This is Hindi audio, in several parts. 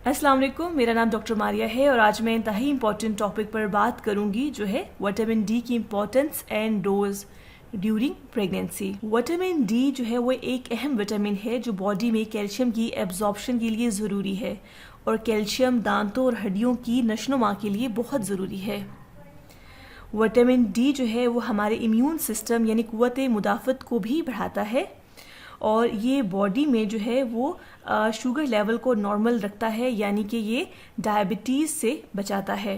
अस्सलाम वालेकुम, मेरा नाम डॉक्टर मारिया है और आज मैं इंतहाई इंपॉर्टेंट टॉपिक पर बात करूंगी जो है विटामिन डी की importance and dose during pregnancy. Vitamin D जो है वो एक अहम विटामिन है जो बॉडी में कैल्शियम की एब्जॉर्प्शन के लिए ज़रूरी है और कैल्शियम दांतों और हड्डियों की नशोनुमा के लिए बहुत ज़रूरी है। विटामिन डी जो है वो हमारे इम्यून सिस्टम यानी क़ुव्वत मुदाफ़त को भी बढ़ाता है और ये बॉडी में जो है वो शुगर लेवल को नॉर्मल रखता है, यानी कि ये डायबिटीज़ से बचाता है।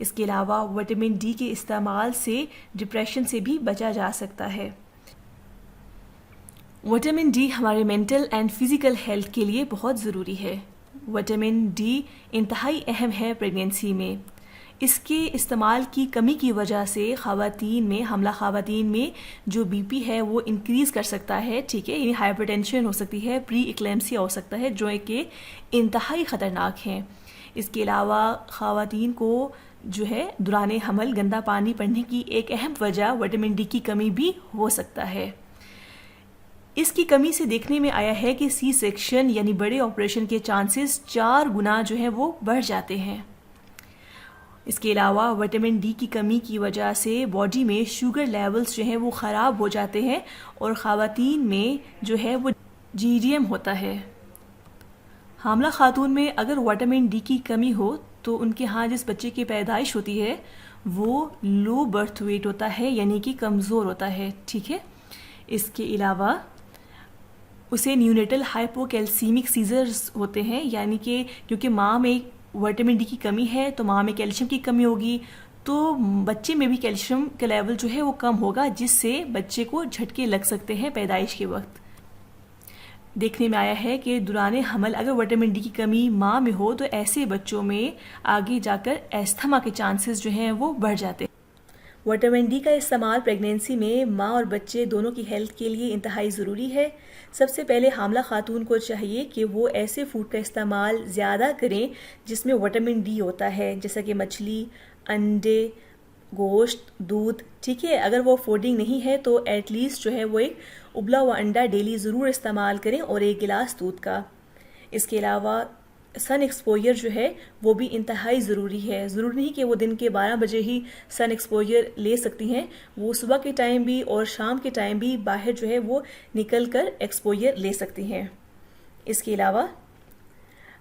इसके अलावा विटामिन डी के इस्तेमाल से डिप्रेशन से भी बचा जा सकता है। विटामिन डी हमारे मेंटल एंड फिज़िकल हेल्थ के लिए बहुत ज़रूरी है। विटामिन डी इंतहाई अहम है प्रेगनेंसी में। इसके इस्तेमाल की कमी की वजह से हमला ख़वातीन में जो बीपी है वो इंक्रीज़ कर सकता है, ठीक है, यानी हाइपरटेंशन हो सकती है, प्री इक्लेम्सिया हो सकता है, जो कि इंतहाई ख़तरनाक हैं। इसके अलावा ख़वातीन को जो है दौरान हमल गंदा पानी पड़ने की एक अहम वजह विटामिन डी की कमी भी हो सकता है। इसकी कमी से देखने में आया है कि सी सेक्शन यानी बड़े ऑपरेशन के चांसेस 4 गुना जो है वो बढ़ जाते हैं। इसके अलावा विटामिन डी की कमी की वजह से बॉडी में शुगर लेवल्स जो हैं वो ख़राब हो जाते हैं और ख़वातीन में जो है वो जीडीएम होता है। हामला खातून में अगर विटामिन डी की कमी हो तो उनके यहाँ जिस बच्चे की पैदाइश होती है वो लो बर्थ वेट होता है, यानी कि कमज़ोर होता है, ठीक है। इसके अलावा उसे न्यूनेटल हाइपोकैल्सीमिक सीजर्स होते हैं, यानी कि क्योंकि माँ में विटामिन डी की कमी है तो माँ में कैल्शियम की कमी होगी तो बच्चे में भी कैल्शियम का लेवल जो है वो कम होगा, जिससे बच्चे को झटके लग सकते हैं पैदाइश के वक्त। देखने में आया है कि दौरान हमल अगर विटामिन डी की कमी माँ में हो तो ऐसे बच्चों में आगे जाकर एस्थमा के चांसेस जो हैं वो बढ़ जाते हैं। विटामिन डी का इस्तेमाल प्रेगनेंसी में माँ और बच्चे दोनों की हेल्थ के लिए इंतहाई ज़रूरी है। सबसे पहले हामला खातून को चाहिए कि वो ऐसे फूड का इस्तेमाल ज़्यादा करें जिसमें विटामिन डी होता है, जैसा कि मछली, अंडे, गोश्त, दूध, ठीक है। अगर वो फूडिंग नहीं है तो एटलीस्ट जो है वो एक उबला हुआ अंडा डेली ज़रूर इस्तेमाल करें और 1 गिलास दूध का। इसके अलावा सन एक्सपोजर जो है वो भी इंतहाई ज़रूरी है। ज़रूरी नहीं कि वो दिन के 12 बजे ही सन एक्सपोजर ले सकती हैं, वो सुबह के टाइम भी और शाम के टाइम भी बाहर जो है वो निकल कर एक्सपोजर ले सकती हैं। इसके अलावा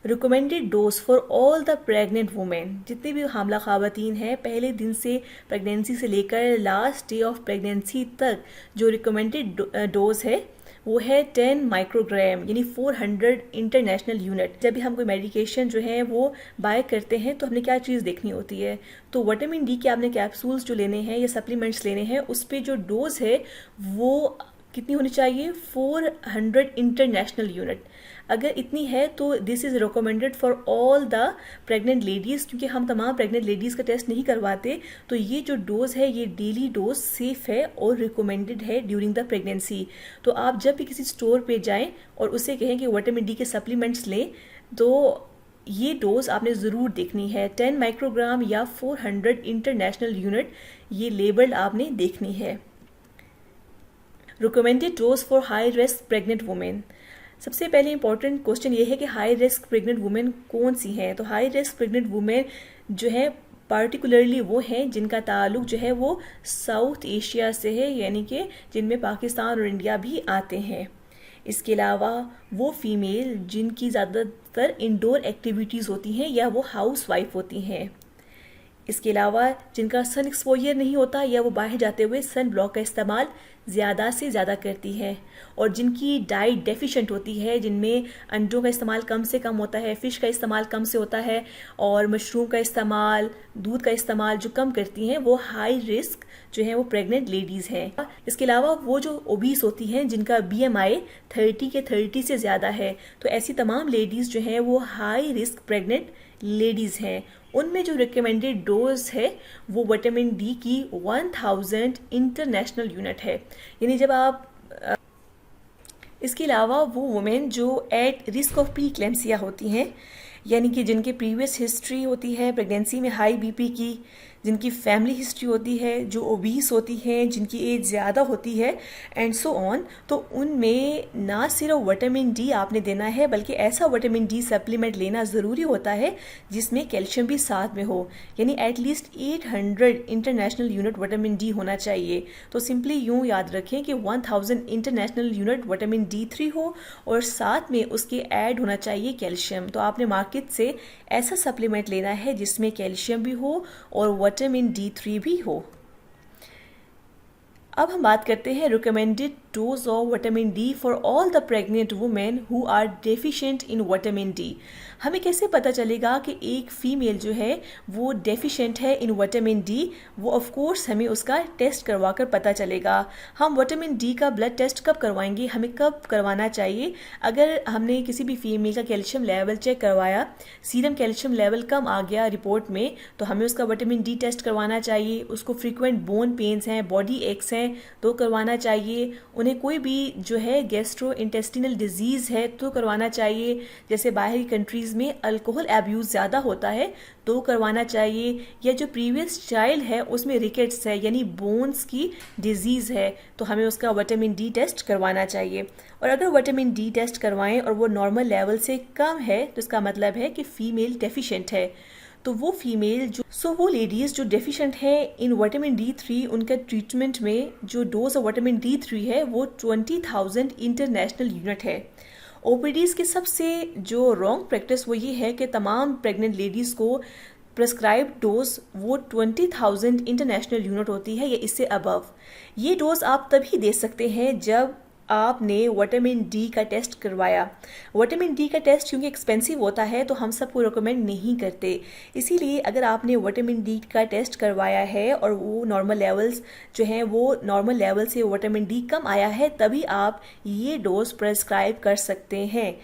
recommended dose for all the pregnant women, जितने भी हामला ख़वातीन हैं, पहले दिन से प्रेगनेंसी से लेकर लास्ट डे ऑफ प्रेगनेंसी तक जो रिकमेंडेड डोज है वो है 10 माइक्रोग्राम यानी 400 इंटरनेशनल यूनिट। जब भी हम कोई मेडिकेशन जो है वो बाय करते हैं तो हमने क्या चीज़ देखनी होती है, तो विटामिन डी के आपने कैप्सूल्स जो लेने हैं या सप्लीमेंट्स लेने हैं उस पर जो डोज है वो कितनी होनी चाहिए, 400 इंटरनेशनल यूनिट। अगर इतनी है तो this is recommended for all the pregnant ladies, क्योंकि हम तमाम प्रेग्नेंट लेडीज़ का टेस्ट नहीं करवाते, तो ये जो डोज़ है ये डेली डोज सेफ़ है और रिकमेंडेड है ड्यूरिंग द प्रेगनेंसी। तो आप जब भी किसी स्टोर पे जाएं और उससे कहें कि विटामिन डी के सप्लीमेंट्स लें तो ये डोज़ आपने ज़रूर देखनी है, 10 माइक्रोग्राम या 400 इंटरनेशनल यूनिट, ये लेबल आपने देखनी है। Recommended dose for high risk pregnant women. सबसे पहले इंपॉर्टेंट क्वेश्चन ये है कि हाई रिस्क प्रेग्नेंट वुमेन कौन सी हैं। तो हाई रिस्क प्रेग्नेंट वुमेन जो है पार्टिकुलरली वो हैं जिनका ताल्लुक जो है वो साउथ एशिया से है, यानी कि जिनमें पाकिस्तान और इंडिया भी आते हैं। इसके अलावा वो फीमेल जिनकी ज़्यादातर इंडोर एक्टिविटीज़ होती हैं या वो हाउस वाइफ होती हैं। इसके अलावा जिनका सन एक्सपोजर नहीं होता या वो बाहर जाते हुए सन ब्लॉक का इस्तेमाल ज़्यादा से ज़्यादा करती है, और जिनकी डाइट डेफिशिएंट होती है, जिनमें अंडों का इस्तेमाल कम से कम होता है, फ़िश का इस्तेमाल कम से होता है और मशरूम का इस्तेमाल, दूध का इस्तेमाल जो कम करती हैं, वो हाई रिस्क जो है वो प्रेग्नेंट लेडीज़ हैं। इसके अलावा वो जो ओबीस होती हैं जिनका BMI 30 से ज़्यादा है, तो ऐसी तमाम लेडीज़ जो हैं वो हाई रिस्क प्रेग्नेंट लेडीज़ हैं। उनमें जो रिकमेंडेड डोज है वो विटामिन डी की 1000 इंटरनेशनल यूनिट है, यानी जब आप इसके अलावा वो वुमेन जो at risk of pre eclampsia होती हैं, यानी कि जिनके प्रीवियस हिस्ट्री होती है प्रेगनेंसी में हाई बीपी की, जिनकी फैमिली हिस्ट्री होती है, जो ओबीस होती हैं, जिनकी एज ज़्यादा होती है एंड सो ऑन, तो उनमें ना सिर्फ विटामिन डी आपने देना है बल्कि ऐसा विटामिन डी सप्लीमेंट लेना ज़रूरी होता है जिसमें कैल्शियम भी साथ में हो, यानी at least 800 international unit vitamin D होना चाहिए। तो सिंपली यूँ याद रखें कि 1000 इंटरनेशनल यूनिट विटामिन D3 हो और साथ में उसके ऐड होना चाहिए कैल्शियम। तो आपने मार्केट से ऐसा सप्लीमेंट लेना है जिसमें कैल्शियम भी हो और विटामिन D3 भी हो। अब हम बात करते हैं recommended dose of vitamin D for all the pregnant women who are deficient in vitamin D. हमें कैसे पता चलेगा कि एक फ़ीमेल जो है वो डेफिशिएंट है इन विटामिन डी? वो ऑफ कोर्स हमें उसका टेस्ट करवा कर पता चलेगा। हम विटामिन डी का ब्लड टेस्ट कब करवाएंगे, हमें कब करवाना चाहिए? अगर हमने किसी भी फीमेल का कैल्शियम लेवल चेक करवाया, सीरम कैल्शियम लेवल कम आ गया रिपोर्ट में, तो हमें उसका विटामिन डी टेस्ट करवाना चाहिए। उसको फ्रीक्वेंट बोन पेन्स हैं, बॉडी एक्स हैं तो करवाना चाहिए। उन्हें कोई भी जो है गैस्ट्रो इंटेस्टिनल डिजीज़ है तो करवाना चाहिए। जैसे बाहरी कंट्रीज़ में अल्कोहल एब्यूज़ ज़्यादा होता है तो करवाना चाहिए। या जो प्रीवियस चाइल्ड है उसमें रिकेट्स है यानी बोन्स की डिजीज़ है तो हमें उसका विटामिन डी टेस्ट करवाना चाहिए। और अगर विटामिन डी टेस्ट करवाएं और वो नॉर्मल लेवल से कम है तो इसका मतलब है कि फ़ीमेल डेफिशिएंट है। तो वो फीमेल वो लेडीज़ जो डेफिशिएंट है इन विटामिन D3, उनका ट्रीटमेंट में जो डोज ऑफ विटामिन D3 है वो 20,000 इंटरनेशनल यूनिट है। ओपीडीज़ के सबसे जो रॉन्ग प्रैक्टिस वो ये है कि तमाम प्रेग्नेंट लेडीज़ को प्रेस्क्राइब डोज वो 20,000 इंटरनेशनल यूनिट होती है या इससे अबव। ये डोज आप तभी दे सकते हैं जब आपने विटामिन डी का टेस्ट करवाया। विटामिन डी का टेस्ट क्योंकि एक्सपेंसिव होता है तो हम सबको रिकमेंड नहीं करते। इसीलिए अगर आपने विटामिन डी का टेस्ट करवाया है और वो नॉर्मल लेवल्स जो हैं वो नॉर्मल लेवल से विटामिन डी कम आया है तभी आप ये डोज प्रेस्क्राइब कर सकते हैं।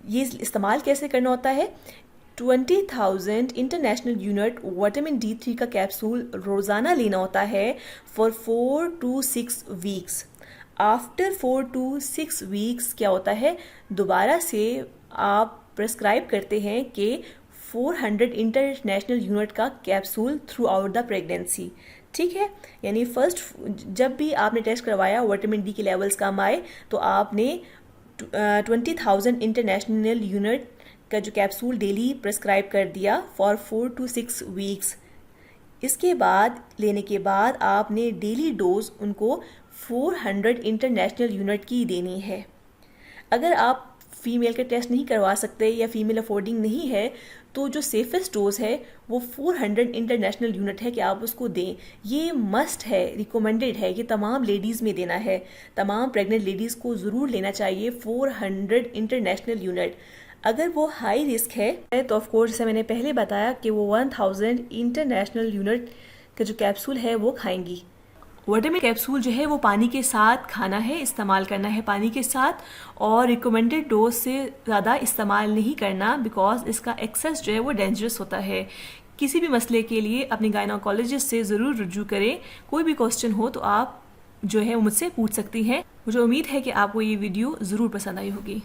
ये इस्तेमाल कैसे करना होता है? 20,000 इंटरनेशनल यूनिट विटामिन D3 का कैप्सूल रोज़ाना लेना होता है for 4 to 6 weeks. After 4 to 6 weeks क्या होता है, दोबारा से आप प्रेस्क्राइब करते हैं कि 400 इंटरनेशनल यूनिट का capsule through out the pregnancy. ठीक है, यानी फर्स्ट जब भी आपने टेस्ट करवाया विटामिन डी के लेवल्स कम आए तो आपने 20,000 इंटरनेशनल यूनिट का जो कैप्सूल डेली प्रेस्क्राइब कर दिया फॉर 4 to 6 वीक्स। इसके बाद लेने के बाद आपने डेली डोज उनको 400 इंटरनेशनल यूनिट की देनी है। अगर आप फीमेल का टेस्ट नहीं करवा सकते या फीमेल अफोर्डिंग नहीं है तो जो सेफेस्ट डोज है वो 400 इंटरनेशनल यूनिट है कि आप उसको दें। ये मस्ट है, रिकमेंडेड है, ये तमाम लेडीज़ में देना है। तमाम प्रेग्नेंट लेडीज़ को ज़रूर लेना चाहिए 400 इंटरनेशनल यूनिट। अगर वो हाई रिस्क है तो ऑफकोर्स जैसे मैंने पहले बताया कि वो 1000 इंटरनेशनल यूनिट का जो कैप्सूल है वो खाएंगी। विटामिन कैप्सूल जो है वो पानी के साथ खाना है, इस्तेमाल करना है पानी के साथ, और रिकमेंडेड डोज से ज़्यादा इस्तेमाल नहीं करना बिकॉज इसका एक्सेस जो है वो डेंजरस होता है। किसी भी मसले के लिए अपने गायनोकोलॉजिस्ट से ज़रूर रुजू करें। कोई भी क्वेश्चन हो तो आप जो है मुझसे पूछ सकती हैं। मुझे उम्मीद है कि आपको ये वीडियो ज़रूर पसंद आई होगी।